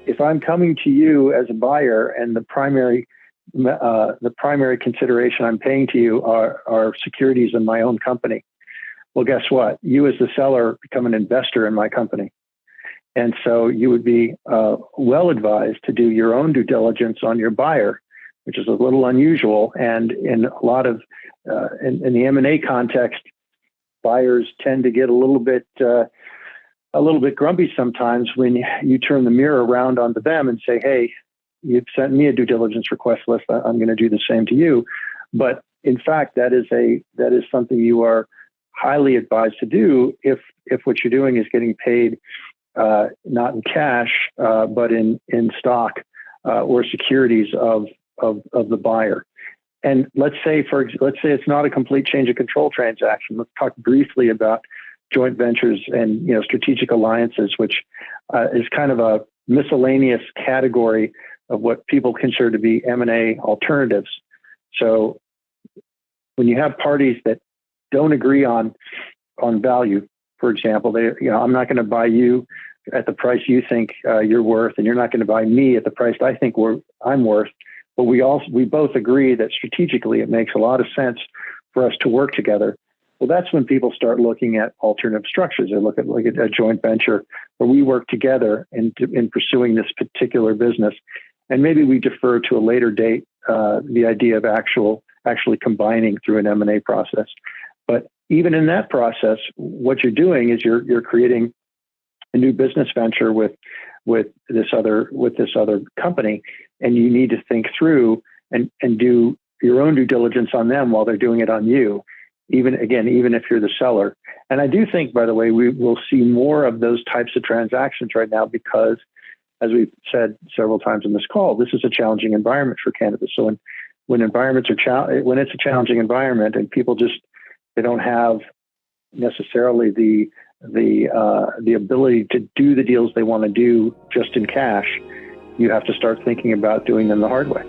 if I'm coming to you as a buyer and the primary consideration I'm paying to you are securities in my own company, well, guess what? You as the seller become an investor in my company. And so you would be well advised to do your own due diligence on your buyer, which is a little unusual. And in a lot of, in the M&A context, buyers tend to get a little bit grumpy sometimes when you turn the mirror around onto them and say, hey, you've sent me a due diligence request list. I'm going to do the same to you. But in fact, that is something you are highly advised to do if what you're doing is getting paid not in cash, but in stock or securities of the buyer. And let's say it's not a complete change of control transaction. Let's talk briefly about joint ventures and strategic alliances, which is kind of a miscellaneous category of what people consider to be M&A alternatives. So when you have parties that don't agree on value, for example, I'm not going to buy you at the price you think you're worth, and you're not going to buy me at the price I think I'm worth. But we both agree that strategically it makes a lot of sense for us to work together. Well, that's when people start looking at alternative structures. They look at a joint venture where we work together in pursuing this particular business. And maybe we defer to a later date the idea of actually combining through an M&A process. But even in that process, what you're doing is you're creating a new business venture with this other company, and you need to think through and do your own due diligence on them while they're doing it on you. Even if you're the seller. And I do think, by the way, we will see more of those types of transactions right now because, as we've said several times in this call, this is a challenging environment for cannabis. So when it's a challenging environment and people they don't have necessarily the ability to do the deals they want to do just in cash, you have to start thinking about doing them the hard way.